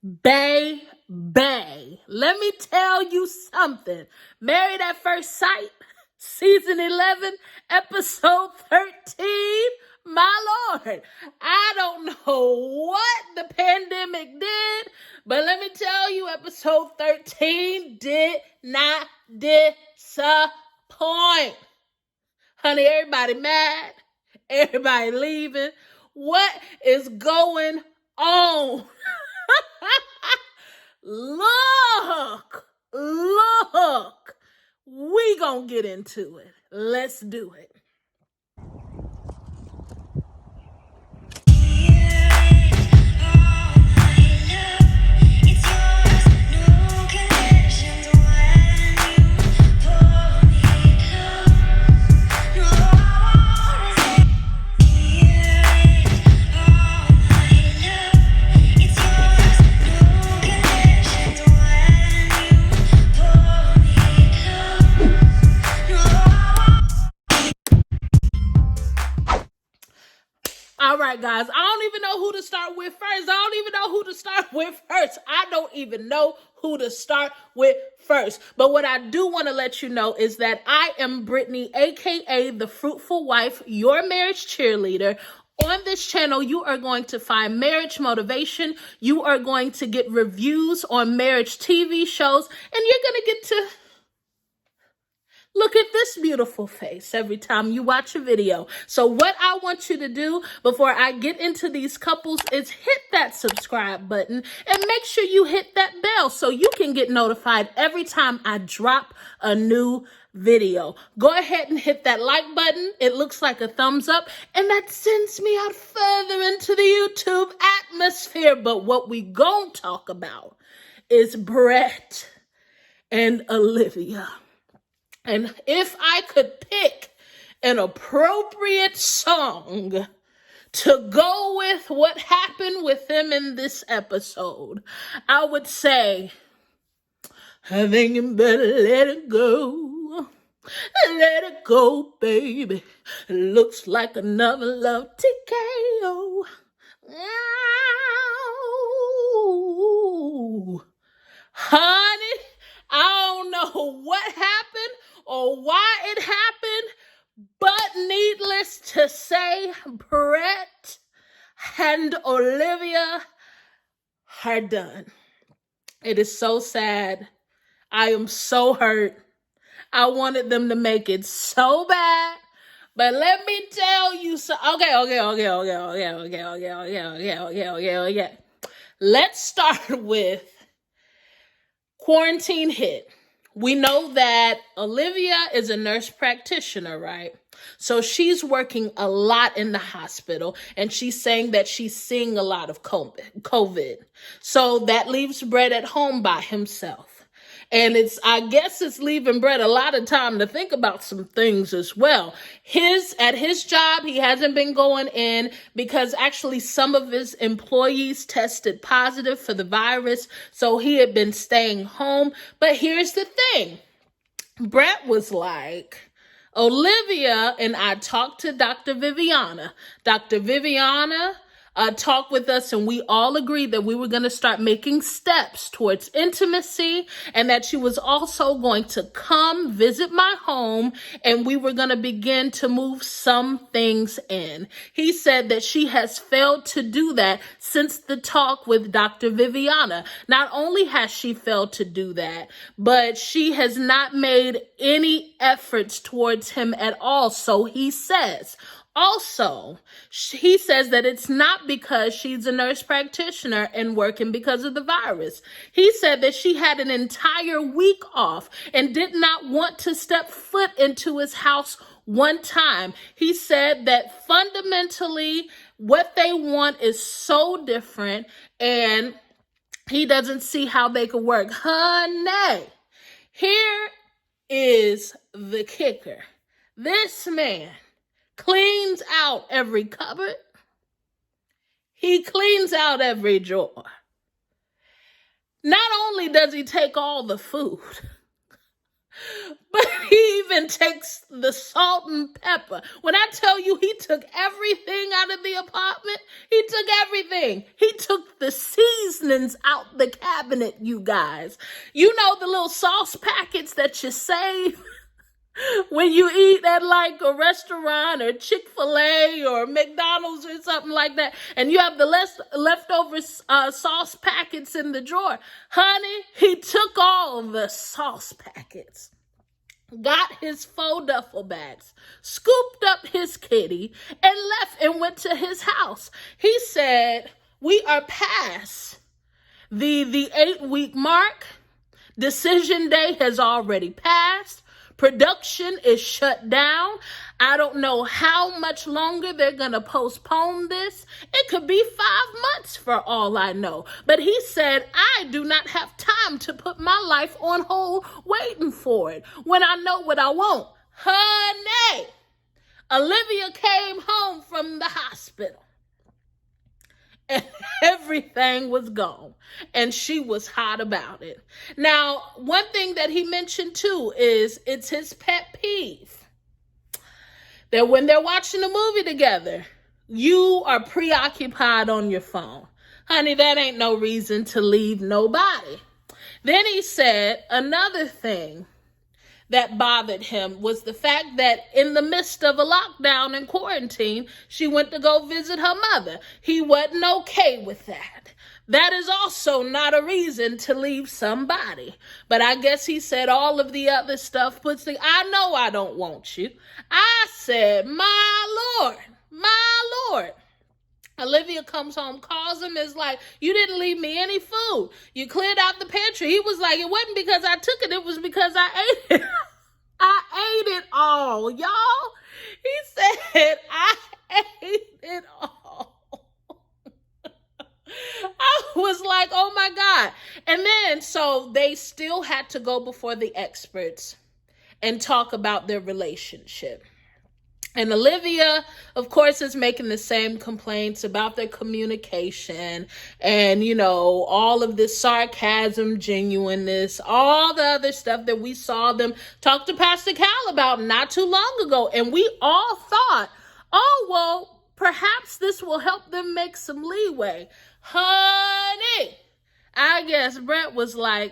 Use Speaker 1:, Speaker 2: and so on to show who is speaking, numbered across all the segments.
Speaker 1: Baby, let me tell you something. Married at First Sight, season 11, episode 13. My Lord, I don't know what the pandemic did, but let me tell you, episode 13 did not disappoint. Honey, everybody mad. Everybody leaving. What is going on? Look, we gonna get into it. Let's do it. All right, guys, I don't even know who to start with first. But what I do want to let you know is that I am Brittany, aka the Fruitful Wife, your marriage cheerleader. On this channel, you are going to find marriage motivation. You are going to get reviews on marriage TV shows, and you're going to get to look at this beautiful face every time you watch a video. So what I want you to do before I get into these couples is hit that subscribe button and make sure you hit that bell so you can get notified every time I drop a new video. Go ahead and hit that like button. It looks like a thumbs up, and that sends me out further into the YouTube atmosphere. But what we gonna talk about is BRET and Olivia. And if I could pick an appropriate song to go with what happened with them in this episode, I would say, I think you better let it go. Let it go, baby. It looks like another love TKO. Ow. Honey, I don't know what happened or why it happened, but needless to say, BRET and Olivia are done. It is so sad. I am so hurt. I wanted them to make it so bad. But let me tell you so. Okay. Let's start with quarantine hit. We know that Olivia is a nurse practitioner, right? So she's working a lot in the hospital, and she's saying that she's seeing a lot of COVID. So that leaves BRET at home by himself. And I guess it's leaving BRET a lot of time to think about some things as well. At his job, he hasn't been going in because actually some of his employees tested positive for the virus. So he had been staying home. But here's the thing. BRET was like, Olivia and I talked to Dr. Viviana. Dr. Viviana talked with us, and we all agreed that we were going to start making steps towards intimacy, and that she was also going to come visit my home, and we were going to begin to move some things in. He said that she has failed to do that since the talk with Dr. Viviana. Not only has she failed to do that, but she has not made any efforts towards him at all, so he says. Also, he says that it's not because she's a nurse practitioner and working because of the virus. He said that she had an entire week off and did not want to step foot into his house one time. He said that fundamentally what they want is so different, and he doesn't see how they could work. Honey, here is the kicker. This man cleans out every cupboard. He cleans out every drawer. Not only does he take all the food, But he even takes the salt and pepper. When I tell you he took everything out of the apartment, he took everything. He took the seasonings out the cabinet, you guys. You know the little sauce packets that you save when you eat at like a restaurant or Chick-fil-A or McDonald's or something like that, and you have the leftover sauce packets in the drawer. Honey, he took all the sauce packets, got his 4 duffel bags, scooped up his kitty, and left and went to his house. He said, we are past the 8-week mark. Decision day has already passed. Production is shut down. I don't know how much longer they're going to postpone this. It could be 5 months for all I know. But he said, I do not have time to put my life on hold waiting for it when I know what I want. Honey, Olivia came home from the hospital and everything was gone, and she was hot about it. Now, one thing that he mentioned too is it's his pet peeve that when they're watching a movie together, you are preoccupied on your phone. Honey, that ain't no reason to leave nobody. Then he said another thing that bothered him was the fact that in the midst of a lockdown and quarantine, she went to go visit her mother. He wasn't okay with that. That is also not a reason to leave somebody. But I guess he said all of the other stuff puts the, I know I don't want you. I said, my Lord. Olivia comes home, calls him, is like, you didn't leave me any food. You cleared out the pantry. He was like, it wasn't because I took it. It was because I ate it. I ate it all, y'all. He said, I ate it all. I was like, oh my God. And then, so they still had to go before the experts and talk about their relationship. And Olivia, of course, is making the same complaints about their communication and, you know, all of this sarcasm, genuineness, all the other stuff that we saw them talk to Pastor Cal about not too long ago. And we all thought, oh, well, perhaps this will help them make some leeway. Honey, I guess BRET was like,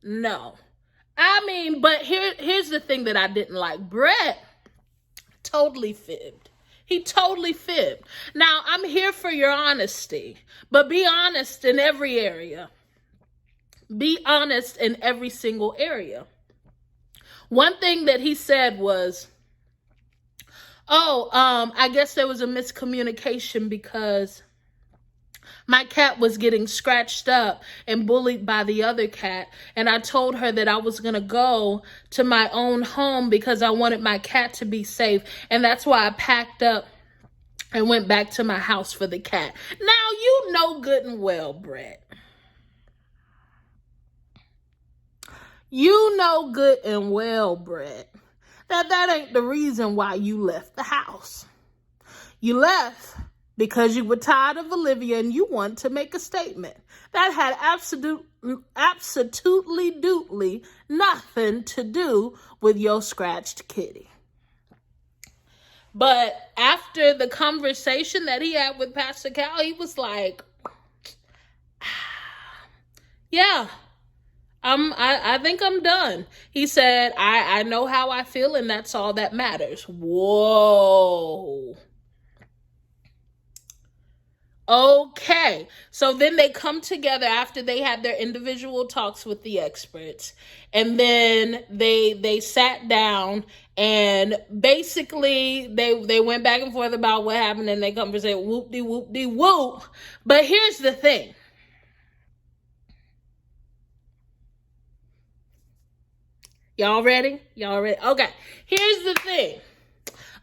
Speaker 1: no. I mean, but here's the thing that I didn't like. BRET totally fibbed. He totally fibbed. Now, I'm here for your honesty, but be honest in every area. Be honest in every single area. One thing that he said was, I guess there was a miscommunication because my cat was getting scratched up and bullied by the other cat. And I told her that I was going to go to my own home because I wanted my cat to be safe. And that's why I packed up and went back to my house for the cat. Now, you know good and well, BRET. You know good and well, BRET, that ain't the reason why you left the house. You left because you were tired of Olivia and you wanted to make a statement. That had absolutely nothing to do with your scratched kitty. But after the conversation that he had with Pastor Cal, he was like, yeah, I think I'm done. He said, I know how I feel and that's all that matters. Whoa. Okay, so then they come together after they had their individual talks with the experts, and then they sat down and basically they went back and forth about what happened, and they come and say whoop-de-whoop-de-whoop. But here's the thing. Y'all ready? Okay, here's the thing.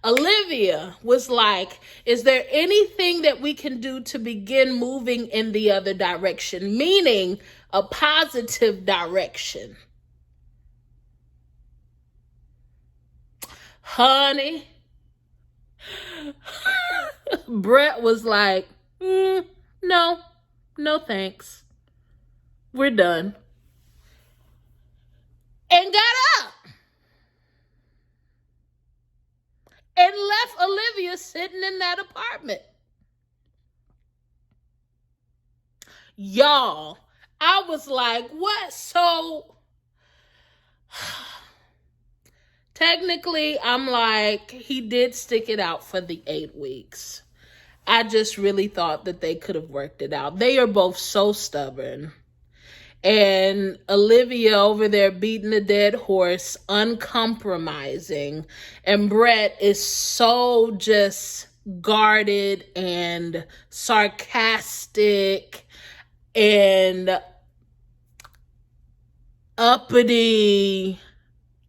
Speaker 1: Olivia was like, is there anything that we can do to begin moving in the other direction? Meaning a positive direction. Honey, BRET was like, no thanks. We're done. and got up and left Olivia sitting in that apartment. Y'all, I was like, what? So technically, I'm like, he did stick it out for the 8 weeks. I just really thought that they could have worked it out. They are both so stubborn. And Olivia over there beating a dead horse, uncompromising. And BRET is so just guarded and sarcastic and uppity.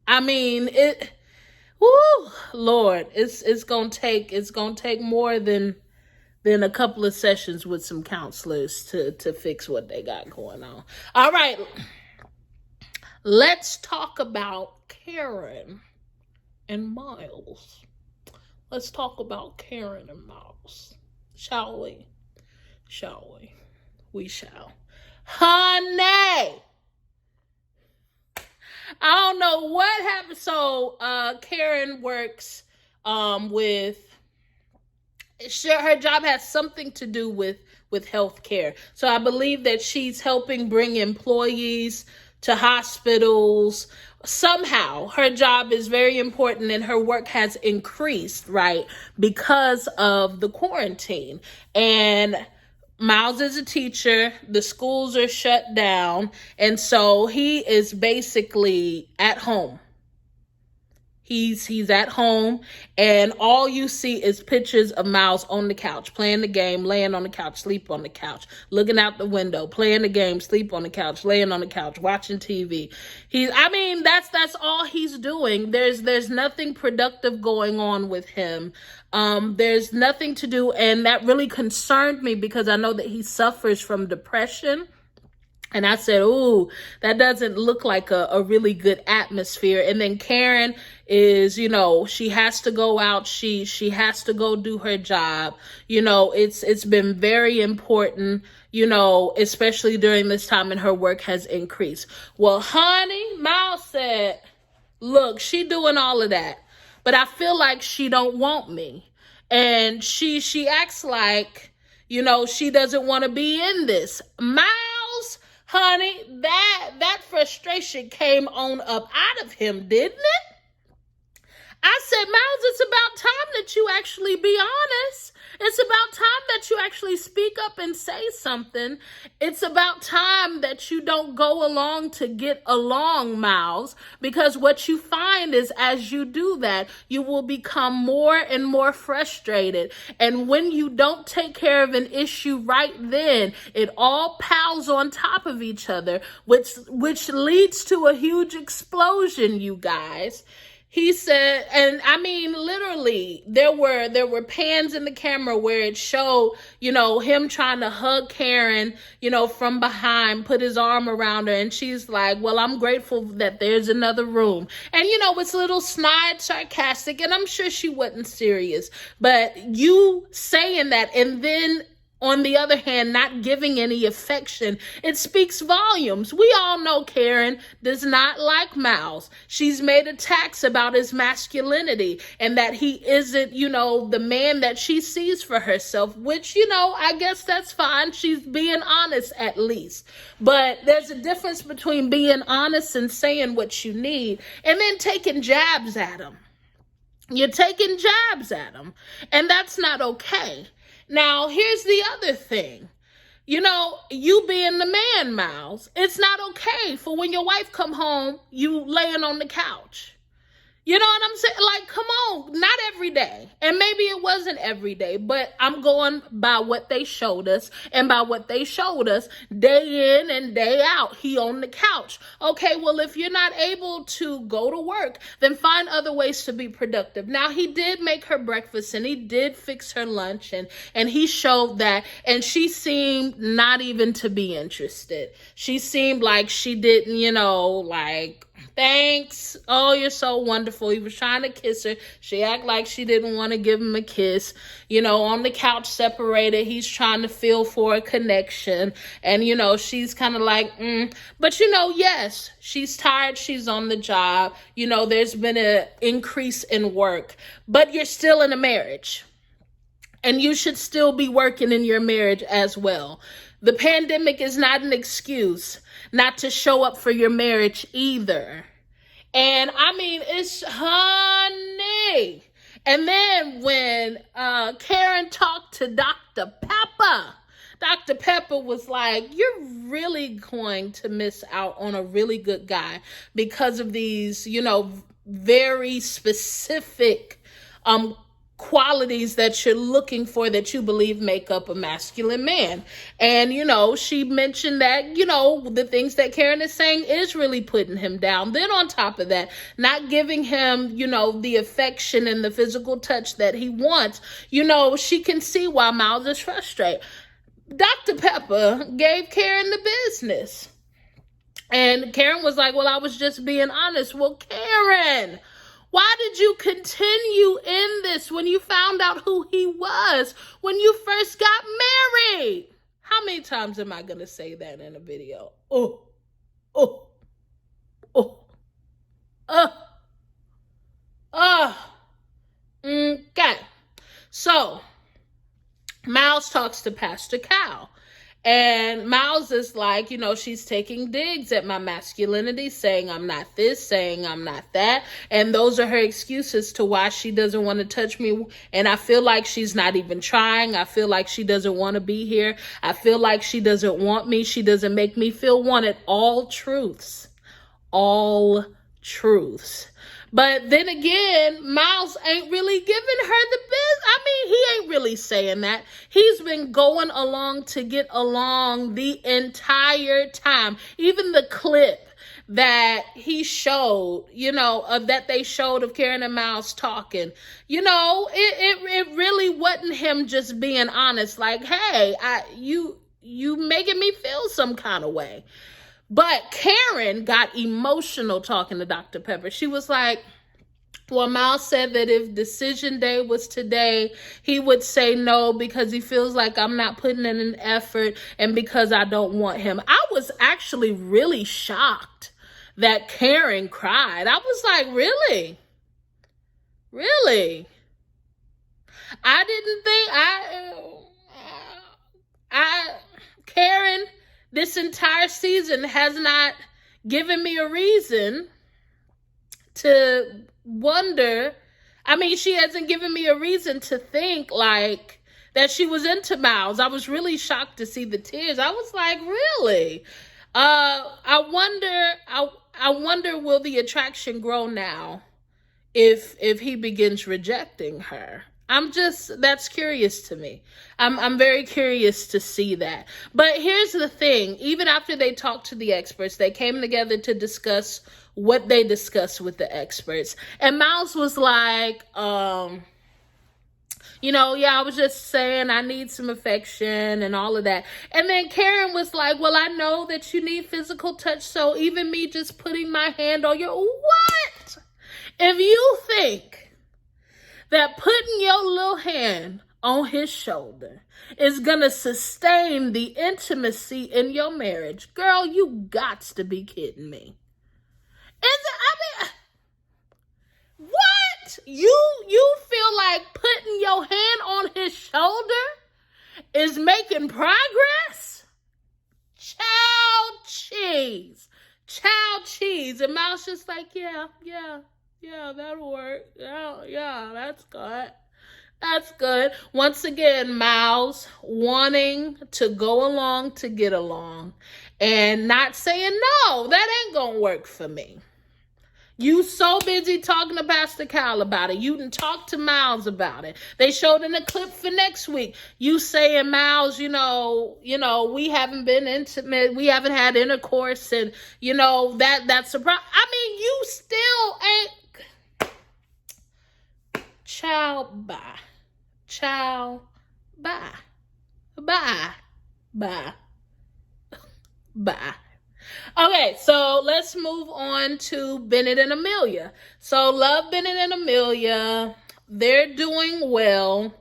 Speaker 1: I mean, Lord, it's gonna take more than a couple of sessions with some counselors to fix what they got going on. All right, let's talk about Karen and Miles. Let's talk about Karen and Miles, shall we? Shall we? We shall. Honey, I don't know what happened. So Karen works with, her job has something to do with healthcare. So I believe that she's helping bring employees to hospitals. Somehow her job is very important and her work has increased, right, because of the quarantine. And Miles is a teacher, the schools are shut down, and so he is basically at home. He's at home, and all you see is pictures of Miles on the couch, playing the game, laying on the couch, sleep on the couch, looking out the window, playing the game, sleep on the couch, laying on the couch, watching TV. That's all he's doing. There's nothing productive going on with him. There's nothing to do, and that really concerned me because I know that he suffers from depression. And I said, ooh, that doesn't look like a really good atmosphere. And then Karen is, she has to go out. She has to go do her job. It's been very important, especially during this time, and her work has increased. Well, honey, Miles said, look, she doing all of that, but I feel like she don't want me. And she acts like, she doesn't want to be in this. Miles, honey, that frustration came on up out of him, didn't it? I said, Miles, it's about time that you actually be honest. It's about time that you actually speak up and say something. It's about time that you don't go along to get along, Miles, because what you find is as you do that, you will become more and more frustrated. And when you don't take care of an issue right then, it all piles on top of each other, which leads to a huge explosion, you guys. He said, and I mean, literally, there were pans in the camera where it showed, him trying to hug Karen, from behind, put his arm around her. And she's like, well, I'm grateful that there's another room. And, it's a little snide, sarcastic, and I'm sure she wasn't serious. But you saying that and then, on the other hand, not giving any affection, it speaks volumes. We all know Karen does not like Miles. She's made attacks about his masculinity and that he isn't, the man that she sees for herself, which, I guess that's fine. She's being honest at least. But there's a difference between being honest and saying what you need and then taking jabs at him. You're taking jabs at him, and that's not okay. Now, here's the other thing. You being the man, Miles, it's not okay for when your wife come home, you laying on the couch. You know what I'm saying? Like, come on, not every day. And maybe it wasn't every day, but I'm going by what they showed us. And by what they showed us, day in and day out, he on the couch. Okay, well, if you're not able to go to work, then find other ways to be productive. Now, he did make her breakfast and he did fix her lunch and he showed that. And she seemed not even to be interested. She seemed like she didn't, Thanks. Oh, you're so wonderful. He was trying to kiss her. She acted like she didn't want to give him a kiss. On the couch separated. He's trying to feel for a connection. And, she's kind of like, But, yes, she's tired. She's on the job. There's been an increase in work. But you're still in a marriage. And you should still be working in your marriage as well. The pandemic is not an excuse not to show up for your marriage either. And it's honey. And then when Karen talked to Dr. Pepper was like, you're really going to miss out on a really good guy because of these, very specific qualities that you're looking for that you believe make up a masculine man. And, she mentioned that, the things that Karen is saying is really putting him down. Then on top of that, not giving him, the affection and the physical touch that he wants, she can see why Miles is frustrated. Dr. Pepper gave Karen the business. And Karen was like, well, I was just being honest. Well, Karen, why did you continue in this when you found out who he was when you first got married? How many times am I going to say that in a video? Okay. So, Miles talks to Pastor Cal. And Miles is like, she's taking digs at my masculinity, saying I'm not this, saying I'm not that. And those are her excuses to why she doesn't want to touch me. And I feel like she's not even trying. I feel like she doesn't want to be here. I feel like she doesn't want me. She doesn't make me feel wanted. All truths. All truths. But then again, Miles ain't really giving her the business. He ain't really saying that. He's been going along to get along the entire time. Even the clip that he showed, that they showed of Karen and Miles talking, it really wasn't him just being honest. Like, hey, you making me feel some kind of way. But Karen got emotional talking to Dr. Pepper. She was like, well, Miles said that if decision day was today, he would say no because he feels like I'm not putting in an effort and because I don't want him. I was actually really shocked that Karen cried. I was like, really? Really? I didn't think Karen, this entire season has not given me a reason to wonder. She hasn't given me a reason to think like that she was into Miles. I was really shocked to see the tears. I was like, really? I wonder will the attraction grow now if he begins rejecting her? That's curious to me. I'm very curious to see that. But here's the thing. Even after they talked to the experts, they came together to discuss what they discussed with the experts. And Miles was like, I was just saying I need some affection and all of that. And then Karen was like, well, I know that you need physical touch. So even me just putting my hand on your, what? If you think that putting your little hand on his shoulder is going to sustain the intimacy in your marriage, girl, you gots to be kidding me. What? You feel like putting your hand on his shoulder is making progress? Child cheese. And Miles just like, yeah, that'll work. Yeah, that's good. That's good. Once again, Miles wanting to go along to get along and not saying, no, that ain't gonna work for me. You so busy talking to Pastor Cal about it. You didn't talk to Miles about it. They showed in a clip for next week. You saying, Miles, we haven't been intimate. We haven't had intercourse. And, that's a problem. You still ain't. Child, bye. Ciao. Bye. Bye. Bye. Bye. Okay, so let's move on to Bennett and Amelia. So love Bennett and Amelia. They're doing well,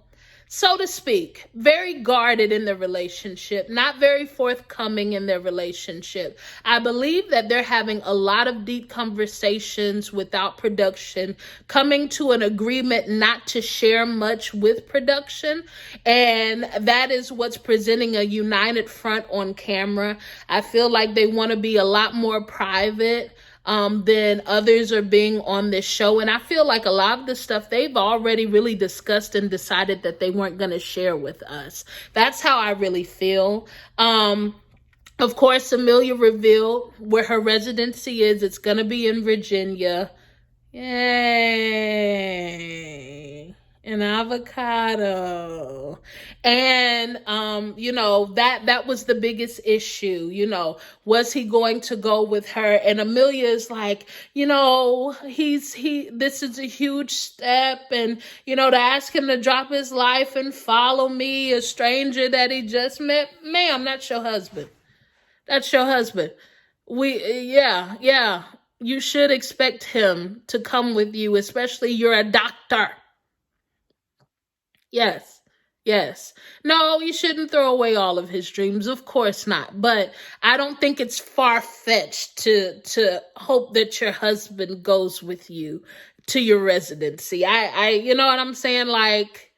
Speaker 1: so to speak, very guarded in their relationship, not very forthcoming in their relationship. I believe that they're having a lot of deep conversations without production, coming to an agreement not to share much with production. And that is what's presenting a united front on camera. I feel like they want to be a lot more private than others are being on this show. And I feel like a lot of the stuff they've already really discussed and decided that they weren't going to share with us. That's how I really feel. Of course, Amelia revealed where her residency is. It's going to be in Virginia. Yay. An avocado. And that was the biggest issue. Was he going to go with her? And Amelia is like, this is a huge step, and to ask him to drop his life and follow me, a stranger that he just met. Ma'am, that's your husband. That's your husband. Yeah. You should expect him to come with you, especially you're a doctor. Yes. No, you shouldn't throw away all of his dreams. Of course not. But I don't think it's far-fetched to hope that your husband goes with you to your residency. I you know what I'm saying? Like,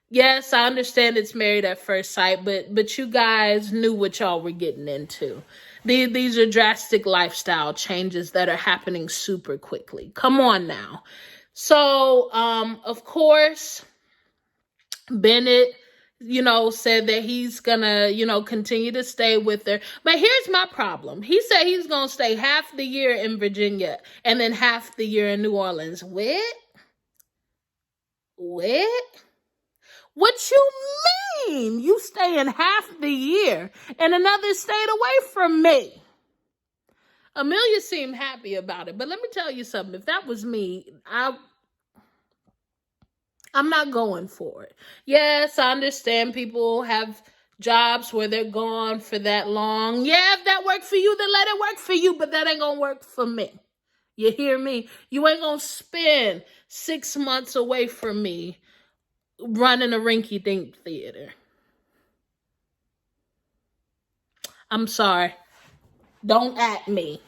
Speaker 1: yes, I understand it's married at first sight, but you guys knew what y'all were getting into. These are drastic lifestyle changes that are happening super quickly. Come on now. So, of course, Bennett, said that he's gonna, continue to stay with her. But here's my problem. He said he's gonna stay half the year in Virginia and then half the year in New Orleans. What? What you mean? You stay in half the year in another state away from me? Amelia seemed happy about it, but let me tell you something. If that was me, I'm not going for it. Yes, I understand people have jobs where they're gone for that long. Yeah, if that worked for you, then let it work for you, but that ain't gonna work for me. You hear me? You ain't gonna spend 6 months away from me running a rinky-dink theater. I'm sorry. Don't at me.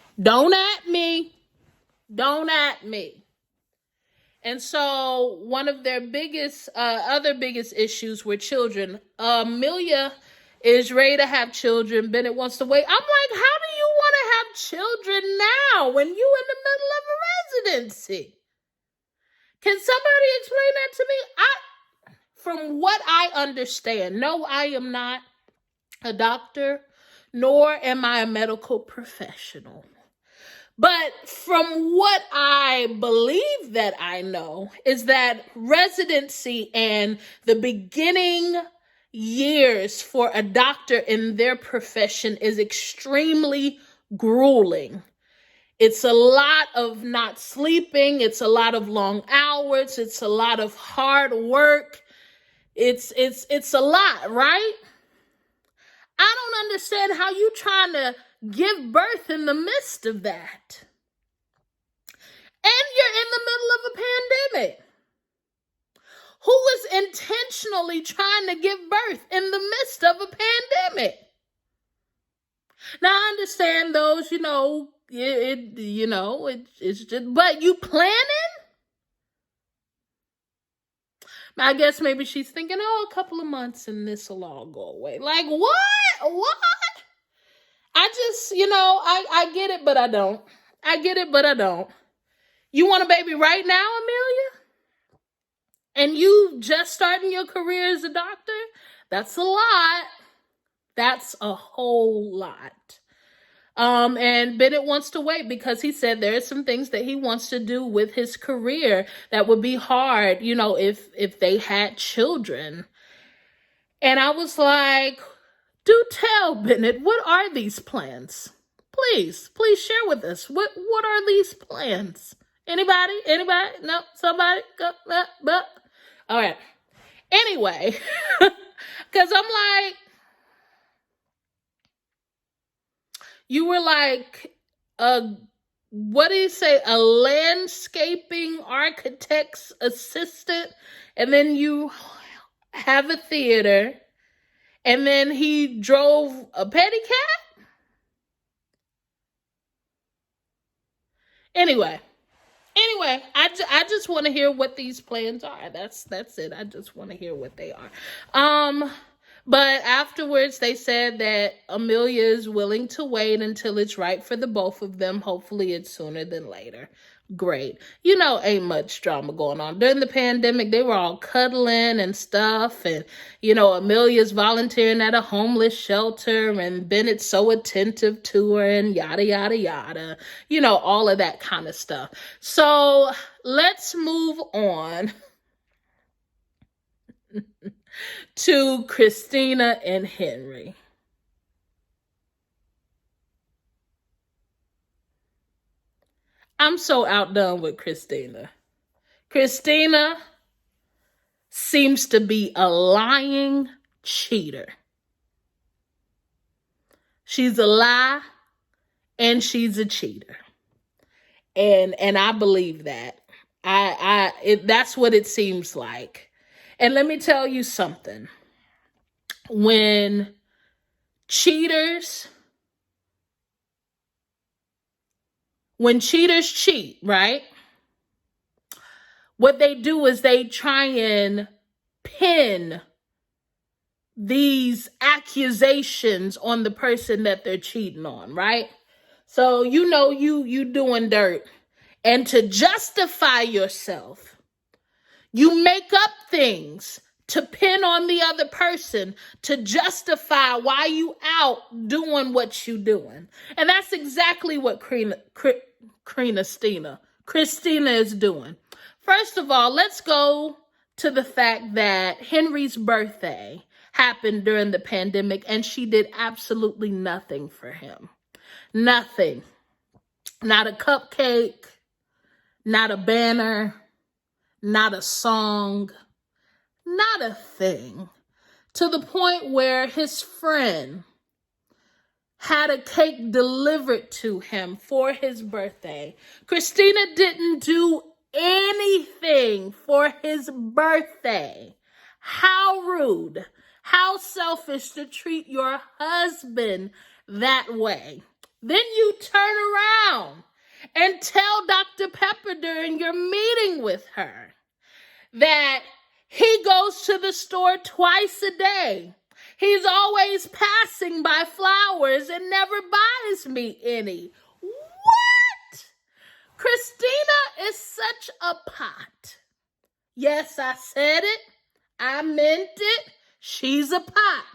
Speaker 1: And so one of their other biggest issues were children. Amelia is ready to have children. Bennett wants to wait. I'm like, how do you want to have children now when you in the middle of a residency? Can somebody explain that to me? From what I understand, no, I am not a doctor, nor am I a medical professional. But from what I believe that I know is that residency and the beginning years for a doctor in their profession is extremely grueling. It's a lot of not sleeping. It's a lot of long hours. It's a lot of hard work. It's a lot, right? I don't understand how you trying to give birth in the midst of that. And you're in the middle of a pandemic. Who is intentionally trying to give birth in the midst of a pandemic? Now, I understand those, it's just, but you planning? I guess maybe she's thinking, a couple of months and this will all go away. Like, what? I just, I get it, but I don't. You want a baby right now, Amelia? And you just starting your career as a doctor? That's a lot. That's a whole lot. And Bennett wants to wait because he said there are some things that he wants to do with his career that would be hard, if they had children. And I was like, do tell, Bennett, what are these plans? Please share with us. What are these plans? Anybody? No, somebody? Go. All right. Anyway, because I'm like, You were like a, what do you say, a landscaping architect's assistant, and then you have a theater, and then he drove a pedicab? Anyway, I just want to hear what these plans are. That's it. I just want to hear what they are. But afterwards they said that Amelia is willing to wait until it's right for the both of them. Hopefully it's sooner than later. Great. Ain't much drama going on. During the pandemic, they were all cuddling and stuff. And, Amelia's volunteering at a homeless shelter, and Bennett's so attentive to her, and yada, yada, yada. All of that kind of stuff. So let's move on to Christina and Henry. I'm so outdone with Christina. Christina seems to be a lying cheater. She's a lie and she's a cheater. And I believe that. That's what it seems like. And let me tell you something. When cheaters cheat, right? What they do is they try and pin these accusations on the person that they're cheating on, right? So you doing dirt, and to justify yourself, you make up things to pin on the other person to justify why you out doing what you doing. And that's exactly what Christina is doing. First of all, let's go to the fact that Henry's birthday happened during the pandemic and she did absolutely nothing for him. Nothing. Not a cupcake, not a banner, not a song, not a thing. To the point where his friend had a cake delivered to him for his birthday. Christina didn't do anything for his birthday. How rude. How selfish to treat your husband that way. Then you turn around and tell Dr. Pepper during your meeting with her that he goes to the store twice a day. He's always passing by flowers and never buys me any. What? Christina is such a pot. Yes, I said it. I meant it. She's a pot.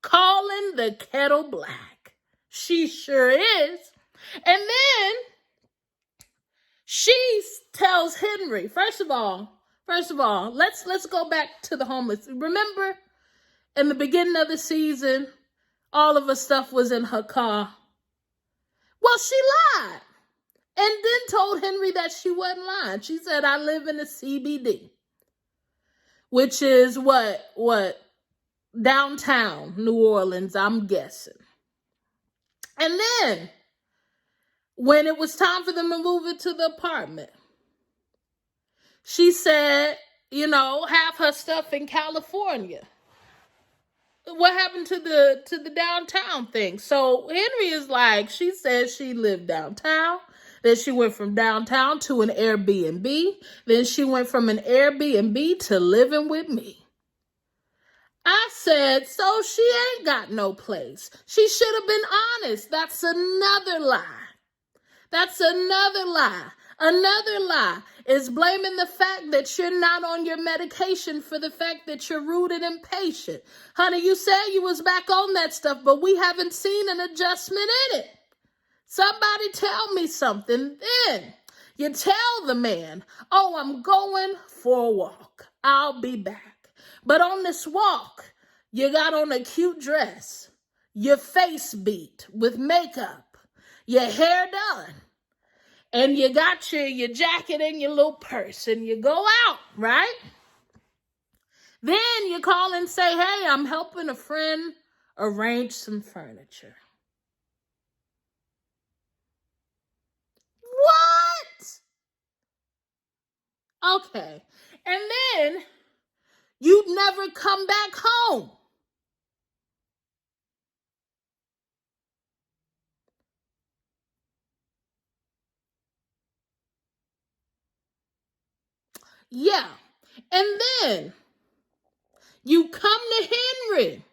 Speaker 1: Calling the kettle black. She sure is. And then she tells Henry, first of all, let's go back to the homeless. Remember, in the beginning of the season, all of her stuff was in her car. Well, she lied. And then told Henry that she wasn't lying. She said, I live in the CBD. Which is what? Downtown New Orleans, I'm guessing. And then, when it was time for them to move it to the apartment, she said, have her stuff in California. What happened to the downtown thing? So Henry is like, she says she lived downtown. Then she went from downtown to an Airbnb. Then she went from an Airbnb to living with me. I said, so she ain't got no place. She should have been honest. That's another lie. Another lie is blaming the fact that you're not on your medication for the fact that you're rude and impatient. Honey, you said you was back on that stuff, but we haven't seen an adjustment in it. Somebody tell me something. Then you tell the man, oh, I'm going for a walk. I'll be back. But on this walk, you got on a cute dress, your face beat with makeup, your hair done, and you got your jacket and your little purse, and you go out, right? Then you call and say, hey, I'm helping a friend arrange some furniture. Okay. And then you'd never come back home. Yeah. And then you come to Henry.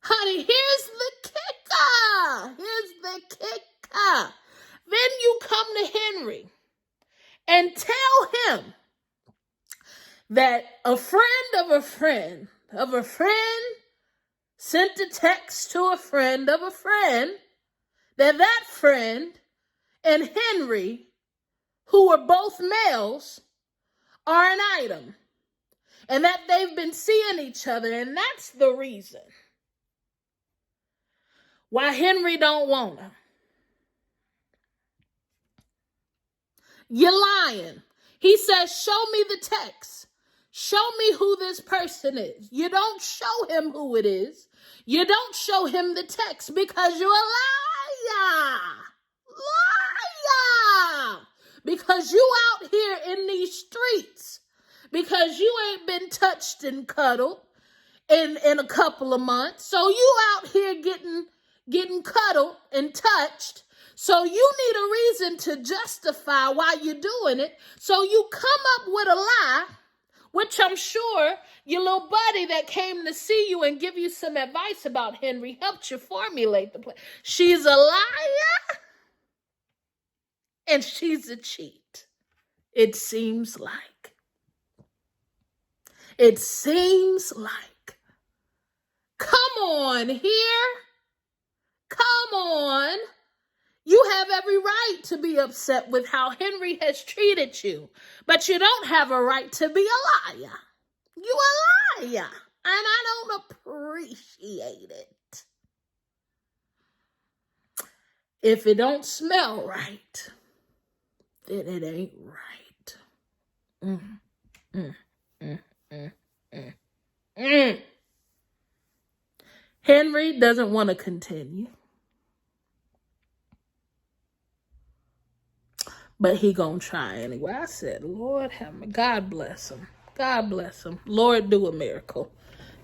Speaker 1: Honey, here's the kicker. Then you come to Henry and tell him that a friend of a friend of a friend sent a text to a friend of a friend, that friend and Henry, who are both males, are an item, and that they've been seeing each other, and that's the reason why Henry don't want her. You're lying. He says, show me the text. Show me who this person is. You don't show him who it is. You don't show him the text because you're a liar. Liar. Because you out here in these streets. Because you ain't been touched and cuddled in a couple of months. So you out here getting cuddled and touched. So you need a reason to justify why you're doing it. So you come up with a lie, which I'm sure your little buddy that came to see you and give you some advice about Henry helped you formulate the plan. She's a liar and she's a cheat. It seems like. Come on here. Come on. You have every right to be upset with how Henry has treated you, but you don't have a right to be a liar. You a liar, and I don't appreciate it. If it don't smell right, then it ain't right. Henry doesn't want to continue. But he gonna try anyway. I said, Lord have me. God bless him. God bless him. Lord, do a miracle.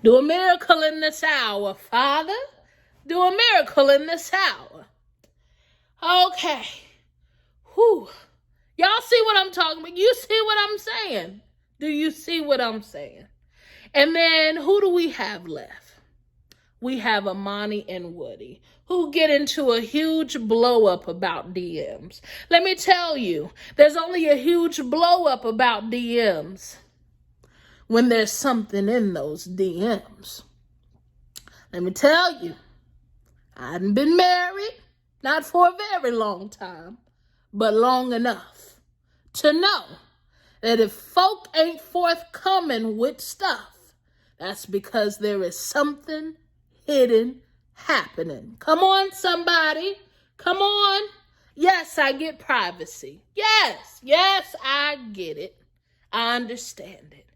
Speaker 1: Do a miracle in this hour, Father. Do a miracle in this hour. Okay. Whew. Y'all see what I'm talking about? You see what I'm saying? Do you see what I'm saying? And then who do we have left? We have Amani and Woody, who get into a huge blow up about DMs. Let me tell you, there's only a huge blow up about DMs when there's something in those DMs. Let me tell you, I hadn't been married, not for a very long time, but long enough to know that if folk ain't forthcoming with stuff, that's because there is something hidden happening. Come on, somebody. Come on. Yes, I get privacy. Yes, I get it. I understand it.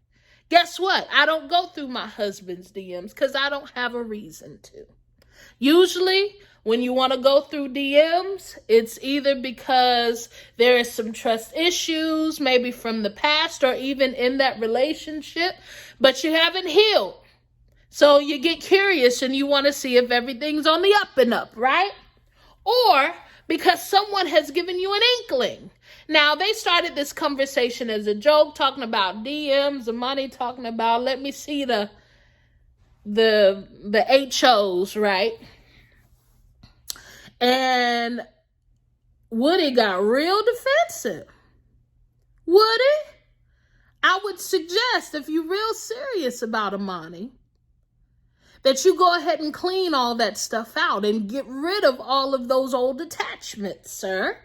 Speaker 1: Guess what? I don't go through my husband's DMs because I don't have a reason to. Usually, when you want to go through DMs, it's either because there is some trust issues, maybe from the past or even in that relationship, but you haven't healed. So you get curious and you want to see if everything's on the up and up, right? Or because someone has given you an inkling. Now, they started this conversation as a joke, talking about DMs, the money, talking about, let me see the HOs, right? And Woody got real defensive. Woody, I would suggest if you're real serious about Amani, that you go ahead and clean all that stuff out and get rid of all of those old attachments, sir.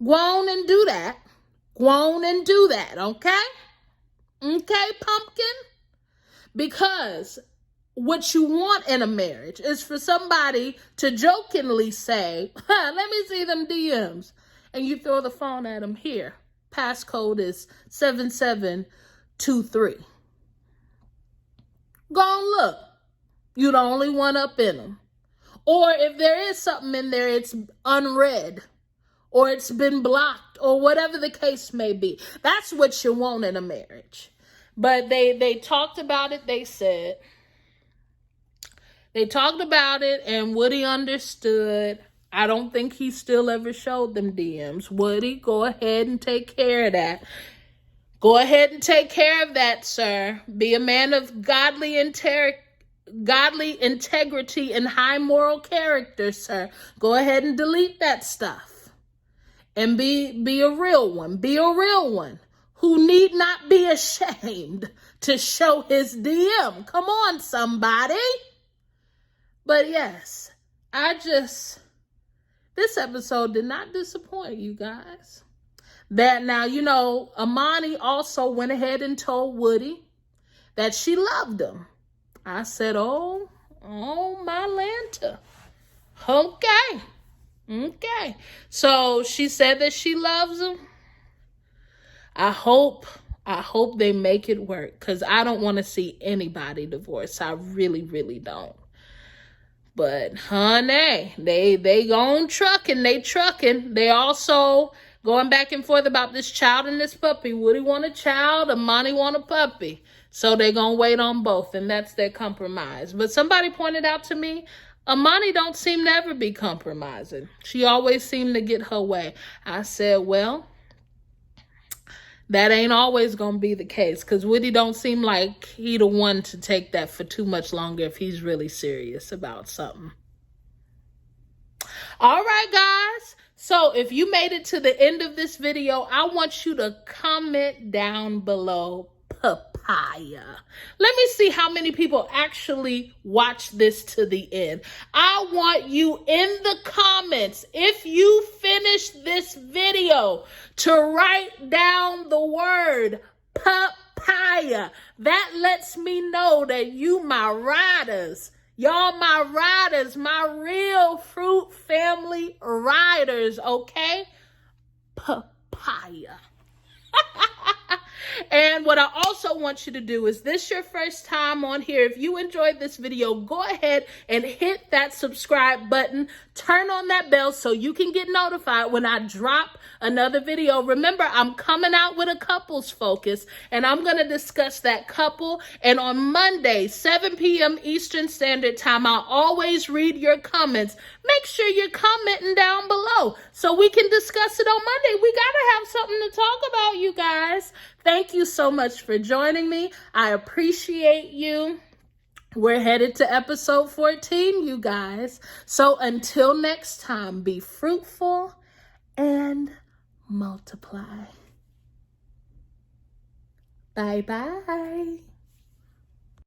Speaker 1: Go on and do that. Okay? Okay, pumpkin? Because what you want in a marriage is for somebody to jokingly say, let me see them DMs. And you throw the phone at them here. Passcode is 7723. Go on, look. You're the only one up in them. Or if there is something in there, it's unread or it's been blocked, or whatever the case may be. That's what you want in a marriage. But they talked about it. They talked about it, and Woody understood. I don't think he still ever showed them DMs. Woody, go ahead and take care of that. Go ahead and take care of that, sir. Be a man of godly integrity and high moral character, sir. Go ahead and delete that stuff. And be a real one. Be a real one who need not be ashamed to show his DM. Come on, somebody. But yes, this episode did not disappoint you guys. That now, Amani also went ahead and told Woody that she loved him. I said, oh my Lanta. Okay. So she said that she loves him. I hope they make it work, because I don't want to see anybody divorced. I really, really don't. But honey, they gone trucking. They also going back and forth about this child and this puppy. Woody want a child, Amani want a puppy. So they gonna wait on both, and that's their compromise. But somebody pointed out to me, Amani don't seem to ever be compromising. She always seemed to get her way. I said, well, that ain't always gonna be the case, because Woody don't seem like he the one to take that for too much longer if he's really serious about something. All right, guys. So if you made it to the end of this video, I want you to comment down below papaya. Let me see how many people actually watch this to the end. I want you in the comments, if you finish this video, to write down the word papaya. That lets me know that you my riders. Y'all my riders, my real Fruit Family riders, okay? Papaya. And what I also want you to do is, this your first time on here, if you enjoyed this video, go ahead and hit that subscribe button. Turn on that bell so you can get notified when I drop another video. Remember, I'm coming out with a couples focus, and I'm going to discuss that couple. And on Monday, 7 p.m. Eastern Standard Time, I'll always read your comments. Make sure you're commenting down below so we can discuss it on Monday. We got to have something to talk about, you guys. Thank you so much for joining me. I appreciate you. We're headed to episode 14, you guys. So until next time, be fruitful and multiply. Bye-bye.